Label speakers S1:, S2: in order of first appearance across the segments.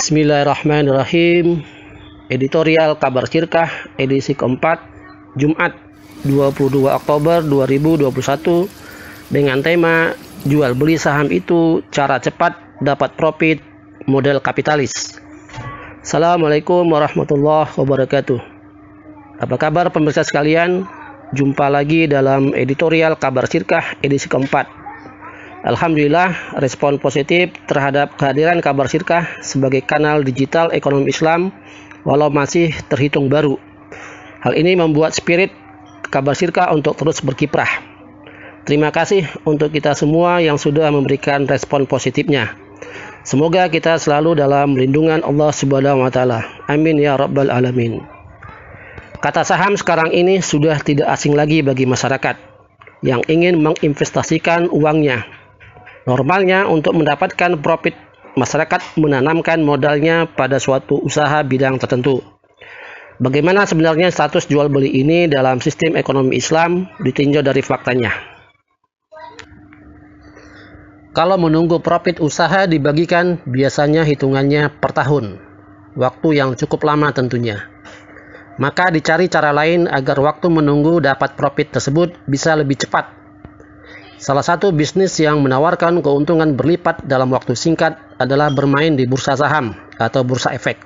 S1: Bismillahirrahmanirrahim. Editorial Kabar Sirkah edisi keempat, Jumat 22 Oktober 2021 dengan tema Jual beli saham itu cara cepat dapat profit model kapitalis. Assalamualaikum warahmatullahi wabarakatuh. Apa kabar pemirsa sekalian? Jumpa lagi dalam editorial Kabar Sirkah edisi keempat. Alhamdulillah, respon positif terhadap kehadiran Kabar Sirkah sebagai kanal digital ekonomi Islam walau masih terhitung baru. Hal ini membuat spirit Kabar Sirkah untuk terus berkiprah. Terima kasih untuk kita semua yang sudah memberikan respon positifnya. Semoga kita selalu dalam lindungan Allah Subhanahu wa taala. Amin ya rabbal alamin. Kata saham sekarang ini sudah tidak asing lagi bagi masyarakat yang ingin menginvestasikan uangnya. Normalnya untuk mendapatkan profit, masyarakat menanamkan modalnya pada suatu usaha bidang tertentu. Bagaimana sebenarnya status jual beli ini dalam sistem ekonomi Islam ditinjau dari faktanya. Kalau menunggu profit usaha dibagikan biasanya hitungannya per tahun, waktu yang cukup lama tentunya. Maka dicari cara lain agar waktu menunggu dapat profit tersebut bisa lebih cepat. Salah satu bisnis yang menawarkan keuntungan berlipat dalam waktu singkat adalah bermain di bursa saham atau bursa efek.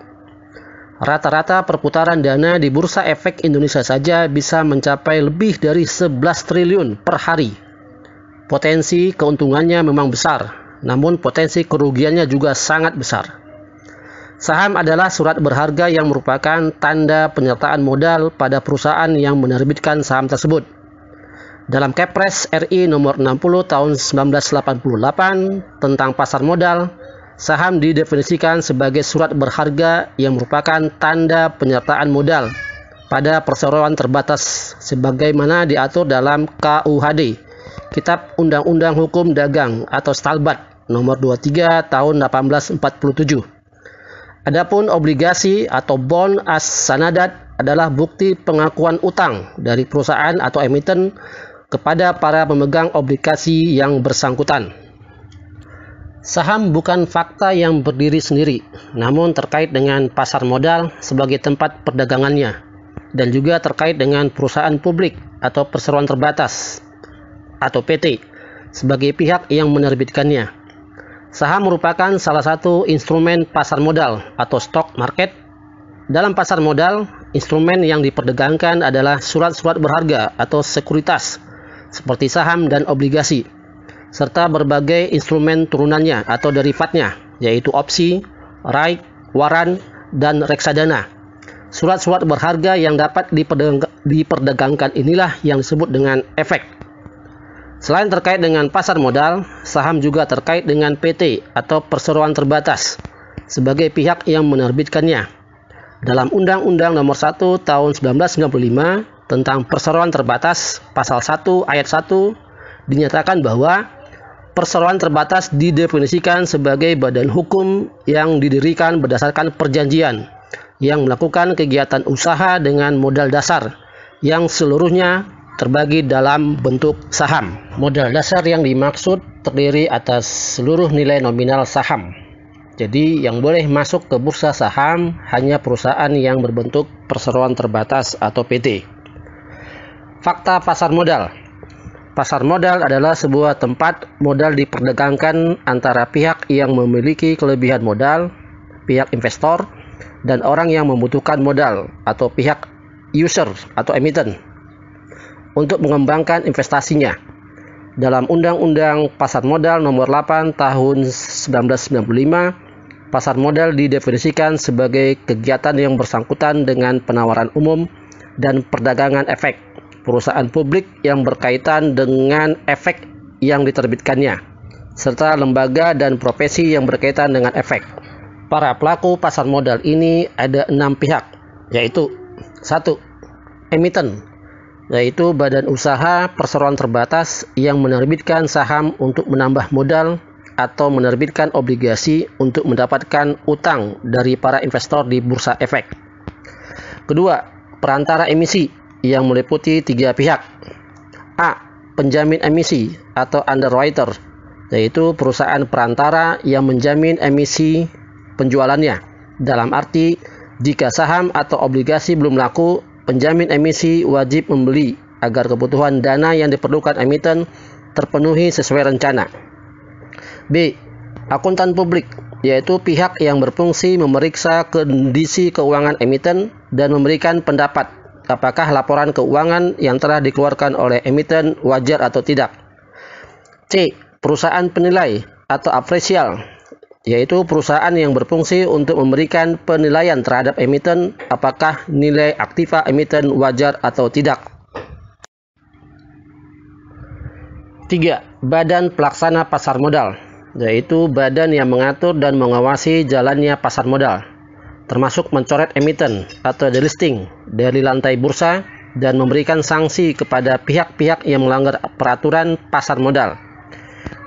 S1: Rata-rata perputaran dana di bursa efek Indonesia saja bisa mencapai lebih dari 11 triliun per hari. Potensi keuntungannya memang besar, namun potensi kerugiannya juga sangat besar. Saham adalah surat berharga yang merupakan tanda penyertaan modal pada perusahaan yang menerbitkan saham tersebut. Dalam Kepres RI nomor 60 tahun 1988 tentang pasar modal, saham didefinisikan sebagai surat berharga yang merupakan tanda penyertaan modal pada perseroan terbatas sebagaimana diatur dalam KUHD, Kitab Undang-Undang Hukum Dagang atau Stalbat nomor 23 tahun 1847. Adapun obligasi atau bond as sanadat adalah bukti pengakuan utang dari perusahaan atau emiten kepada para pemegang obligasi yang bersangkutan. Saham bukan fakta yang berdiri sendiri, namun terkait dengan pasar modal sebagai tempat perdagangannya, dan juga terkait dengan perusahaan publik atau perseroan terbatas atau PT sebagai pihak yang menerbitkannya. Saham merupakan salah satu instrumen pasar modal atau stock market. Dalam pasar modal, instrumen yang diperdagangkan adalah surat-surat berharga atau sekuritas seperti saham dan obligasi, serta berbagai instrumen turunannya atau derivatnya, yaitu opsi, right, waran, dan reksadana. Surat-surat berharga yang dapat diperdagangkan inilah yang disebut dengan efek. Selain terkait dengan pasar modal, saham juga terkait dengan PT atau perseroan terbatas sebagai pihak yang menerbitkannya. Dalam Undang-Undang Nomor 1 Tahun 1995 tentang perseroan terbatas, pasal 1 ayat 1 dinyatakan bahwa perseroan terbatas didefinisikan sebagai badan hukum yang didirikan berdasarkan perjanjian yang melakukan kegiatan usaha dengan modal dasar yang seluruhnya terbagi dalam bentuk saham. Modal dasar yang dimaksud terdiri atas seluruh nilai nominal saham. Jadi yang boleh masuk ke bursa saham hanya perusahaan yang berbentuk perseroan terbatas atau PT. Fakta pasar modal. Pasar modal adalah sebuah tempat modal diperdagangkan antara pihak yang memiliki kelebihan modal, pihak investor, dan orang yang membutuhkan modal atau pihak user atau emiten untuk mengembangkan investasinya. Dalam Undang-Undang Pasar Modal Nomor 8 Tahun 1995, pasar modal didefinisikan sebagai kegiatan yang bersangkutan dengan penawaran umum dan perdagangan efek perusahaan publik yang berkaitan dengan efek yang diterbitkannya, serta lembaga dan profesi yang berkaitan dengan efek. Para pelaku pasar modal ini ada 6 pihak, yaitu 1. Emiten, yaitu badan usaha perseroan terbatas yang menerbitkan saham untuk menambah modal atau menerbitkan obligasi untuk mendapatkan utang dari para investor di bursa efek. Kedua, perantara emisi yang meliputi 3 pihak. A. Penjamin emisi atau underwriter, yaitu perusahaan perantara yang menjamin emisi penjualannya. Dalam arti, jika saham atau obligasi belum laku, penjamin emisi wajib membeli agar kebutuhan dana yang diperlukan emiten terpenuhi sesuai rencana. B. Akuntan publik, yaitu pihak yang berfungsi memeriksa kondisi keuangan emiten dan memberikan pendapat apakah laporan keuangan yang telah dikeluarkan oleh emiten wajar atau tidak. C. Perusahaan penilai atau apresial, yaitu perusahaan yang berfungsi untuk memberikan penilaian terhadap emiten apakah nilai aktiva emiten wajar atau tidak. 3. Badan Pelaksana Pasar Modal, yaitu badan yang mengatur dan mengawasi jalannya pasar modal, termasuk mencoret emiten atau delisting dari lantai bursa dan memberikan sanksi kepada pihak-pihak yang melanggar peraturan pasar modal.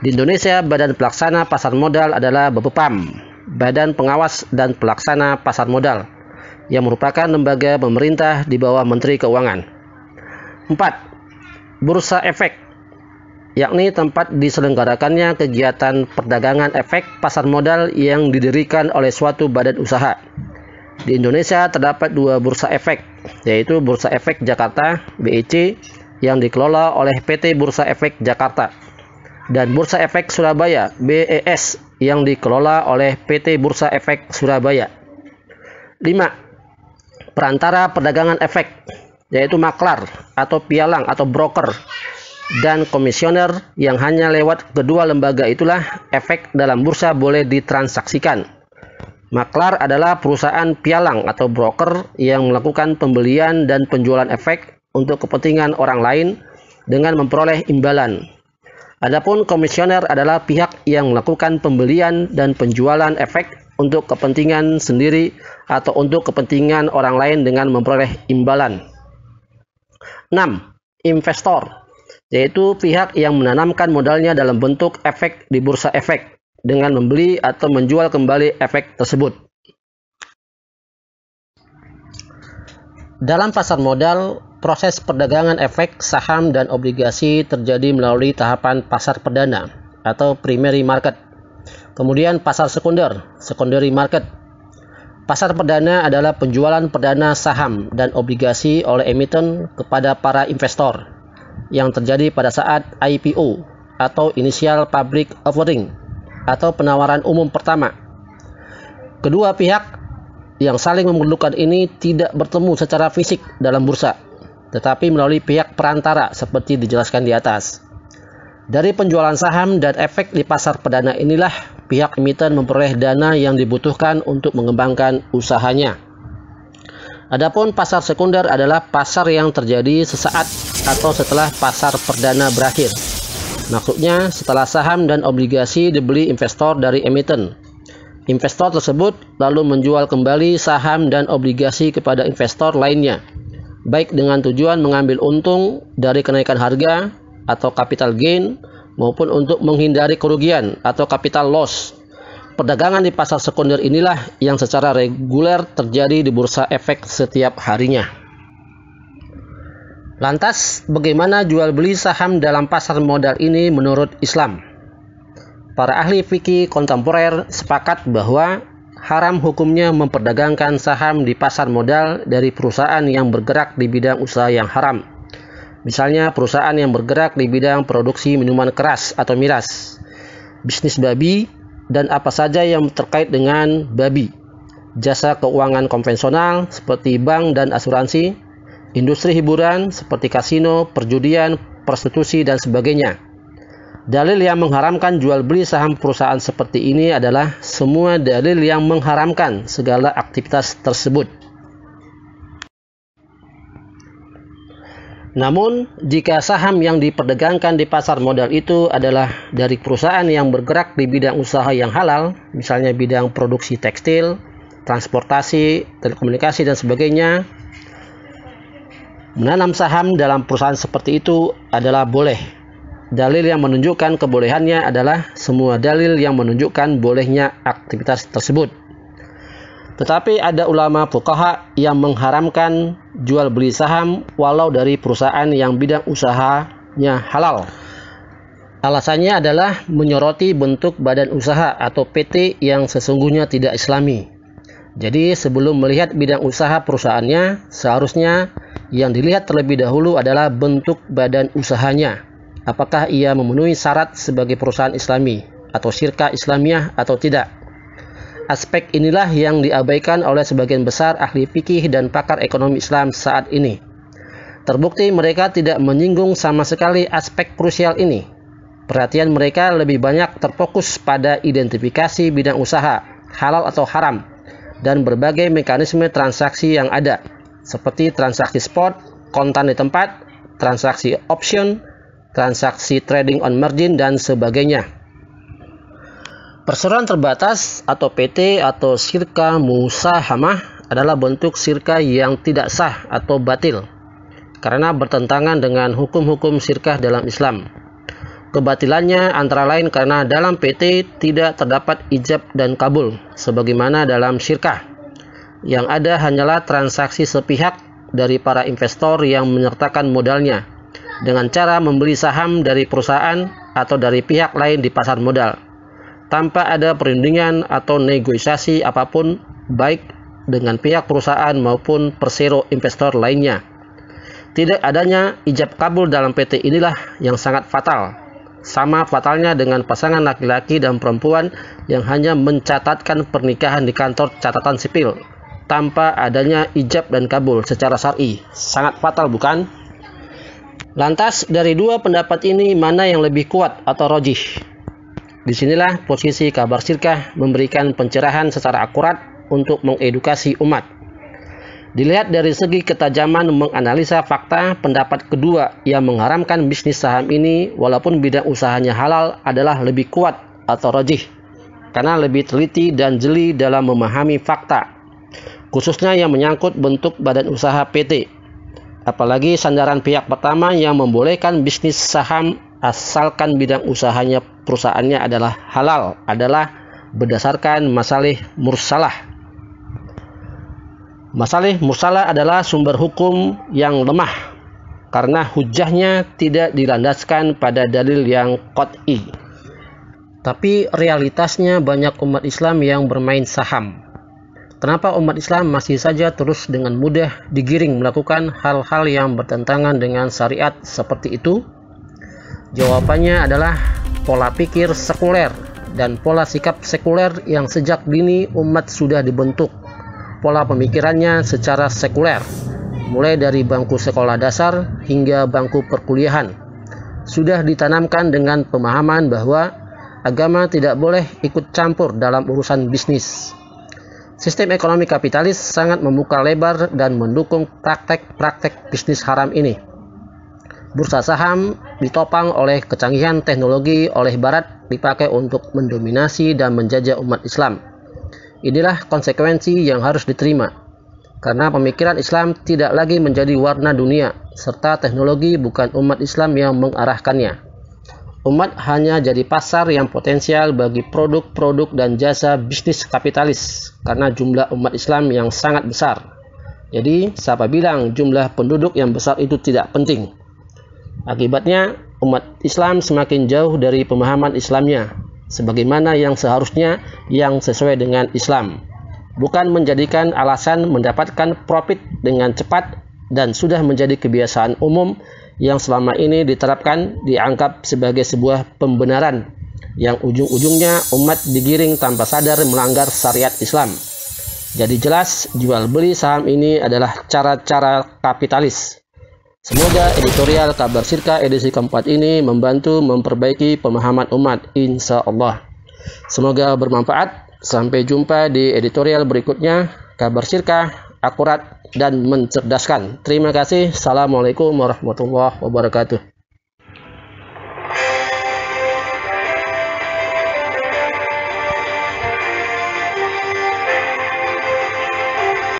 S1: Di Indonesia, Badan Pelaksana Pasar Modal adalah BPPAM, Badan Pengawas dan Pelaksana Pasar Modal, yang merupakan lembaga pemerintah di bawah Menteri Keuangan. 4. Bursa Efek, yakni tempat diselenggarakannya kegiatan perdagangan efek pasar modal yang didirikan oleh suatu badan usaha. Di Indonesia terdapat 2 bursa efek, yaitu Bursa Efek Jakarta (BEC) yang dikelola oleh PT Bursa Efek Jakarta dan Bursa Efek Surabaya (BES) yang dikelola oleh PT Bursa Efek Surabaya. 5. Perantara perdagangan efek, yaitu maklar atau pialang atau broker dan komisioner yang hanya lewat kedua lembaga itulah efek dalam bursa boleh ditransaksikan. Maklar adalah perusahaan pialang atau broker yang melakukan pembelian dan penjualan efek untuk kepentingan orang lain dengan memperoleh imbalan. Adapun komisioner adalah pihak yang melakukan pembelian dan penjualan efek untuk kepentingan sendiri atau untuk kepentingan orang lain dengan memperoleh imbalan. 6. Investor, yaitu pihak yang menanamkan modalnya dalam bentuk efek di bursa efek dengan membeli atau menjual kembali efek tersebut. Dalam pasar modal, proses perdagangan efek, saham, dan obligasi terjadi melalui tahapan pasar perdana atau primary market. Kemudian pasar sekunder, secondary market. Pasar perdana adalah penjualan perdana saham dan obligasi oleh emiten kepada para investor yang terjadi pada saat IPO atau Initial Public Offering atau penawaran umum pertama. Kedua pihak yang saling memerlukan ini tidak bertemu secara fisik dalam bursa, tetapi melalui pihak perantara seperti dijelaskan di atas. Dari penjualan saham dan efek di pasar perdana inilah pihak emiten memperoleh dana yang dibutuhkan untuk mengembangkan usahanya. Adapun pasar sekunder adalah pasar yang terjadi sesaat atau setelah pasar perdana berakhir. Maksudnya setelah saham dan obligasi dibeli investor dari emiten. Investor tersebut lalu menjual kembali saham dan obligasi kepada investor lainnya, baik dengan tujuan mengambil untung dari kenaikan harga atau capital gain maupun untuk menghindari kerugian atau capital loss. Perdagangan di pasar sekunder inilah yang secara reguler terjadi di bursa efek setiap harinya. Lantas, bagaimana jual beli saham dalam pasar modal ini menurut Islam? Para ahli fikih kontemporer sepakat bahwa haram hukumnya memperdagangkan saham di pasar modal dari perusahaan yang bergerak di bidang usaha yang haram. Misalnya perusahaan yang bergerak di bidang produksi minuman keras atau miras, bisnis babi, dan apa saja yang terkait dengan babi, jasa keuangan konvensional seperti bank dan asuransi, industri hiburan seperti kasino, perjudian, prostitusi, dan sebagainya. Dalil yang mengharamkan jual beli saham perusahaan seperti ini adalah semua dalil yang mengharamkan segala aktivitas tersebut. Namun, jika saham yang diperdagangkan di pasar modal itu adalah dari perusahaan yang bergerak di bidang usaha yang halal, misalnya bidang produksi tekstil, transportasi, telekomunikasi, dan sebagainya, menanam saham dalam perusahaan seperti itu adalah boleh. Dalil yang menunjukkan kebolehannya adalah semua dalil yang menunjukkan bolehnya aktivitas tersebut. Tetapi ada ulama fuqaha yang mengharamkan jual beli saham walau dari perusahaan yang bidang usahanya halal. Alasannya adalah menyoroti bentuk badan usaha atau PT yang sesungguhnya tidak islami. Jadi sebelum melihat bidang usaha perusahaannya, seharusnya yang dilihat terlebih dahulu adalah bentuk badan usahanya. Apakah ia memenuhi syarat sebagai perusahaan islami atau syirkah Islamiyah atau tidak. Aspek inilah yang diabaikan oleh sebagian besar ahli fikih dan pakar ekonomi Islam saat ini. Terbukti mereka tidak menyinggung sama sekali aspek krusial ini. Perhatian mereka lebih banyak terfokus pada identifikasi bidang usaha, halal atau haram, dan berbagai mekanisme transaksi yang ada, seperti transaksi spot, kontan di tempat, transaksi option, transaksi trading on margin, dan sebagainya. Perseroan terbatas atau PT atau syirkah musahamah adalah bentuk syirkah yang tidak sah atau batil, karena bertentangan dengan hukum-hukum syirkah dalam Islam. Kebatilannya antara lain karena dalam PT tidak terdapat ijab dan kabul, sebagaimana dalam syirkah. Yang ada hanyalah transaksi sepihak dari para investor yang menyertakan modalnya, dengan cara membeli saham dari perusahaan atau dari pihak lain di pasar modal, tanpa ada perundingan atau negosiasi apapun, baik dengan pihak perusahaan maupun persero investor lainnya. Tidak adanya ijab kabul dalam PT inilah yang sangat fatal. Sama fatalnya dengan pasangan laki-laki dan perempuan yang hanya mencatatkan pernikahan di kantor catatan sipil tanpa adanya ijab dan kabul secara syar'i. Sangat fatal, bukan? Lantas dari dua pendapat ini mana yang lebih kuat atau rajih? Disinilah posisi kabar syirkah memberikan pencerahan secara akurat untuk mengedukasi umat. Dilihat dari segi ketajaman menganalisa fakta, pendapat kedua yang mengharamkan bisnis saham ini walaupun bidang usahanya halal adalah lebih kuat atau rajih, karena lebih teliti dan jeli dalam memahami fakta, khususnya yang menyangkut bentuk badan usaha PT. Apalagi sandaran pihak pertama yang membolehkan bisnis saham asalkan bidang usahanya perusahaannya adalah halal adalah berdasarkan masalih mursalah. Masalih mursalah adalah sumber hukum yang lemah karena hujahnya tidak dilandaskan pada dalil yang qat'i. Tapi realitasnya banyak umat Islam yang bermain saham. Kenapa umat Islam masih saja terus dengan mudah digiring melakukan hal-hal yang bertentangan dengan syariat seperti itu? Jawabannya adalah pola pikir sekuler dan pola sikap sekuler yang sejak dini umat sudah dibentuk. Pola pemikirannya secara sekuler, mulai dari bangku sekolah dasar hingga bangku perkuliahan, sudah ditanamkan dengan pemahaman bahwa agama tidak boleh ikut campur dalam urusan bisnis. Sistem ekonomi kapitalis sangat membuka lebar dan mendukung praktek-praktek bisnis haram ini. Bursa saham ditopang oleh kecanggihan teknologi oleh Barat dipakai untuk mendominasi dan menjajah umat Islam. Inilah konsekuensi yang harus diterima, karena pemikiran Islam tidak lagi menjadi warna dunia, serta teknologi bukan umat Islam yang mengarahkannya. Umat hanya jadi pasar yang potensial bagi produk-produk dan jasa bisnis kapitalis, karena jumlah umat Islam yang sangat besar. Jadi, siapa bilang jumlah penduduk yang besar itu tidak penting? Akibatnya, umat Islam semakin jauh dari pemahaman Islamnya, sebagaimana yang seharusnya yang sesuai dengan Islam, bukan menjadikan alasan mendapatkan profit dengan cepat dan sudah menjadi kebiasaan umum yang selama ini diterapkan dianggap sebagai sebuah pembenaran yang ujung-ujungnya umat digiring tanpa sadar melanggar syariat Islam. Jadi jelas jual beli saham ini adalah cara-cara kapitalis. Semoga editorial Kabar Syirkah edisi keempat ini membantu memperbaiki pemahaman umat, insya Allah. Semoga bermanfaat. Sampai jumpa di editorial berikutnya. Kabar Syirkah akurat dan mencerdaskan. Terima kasih. Assalamualaikum warahmatullahi wabarakatuh.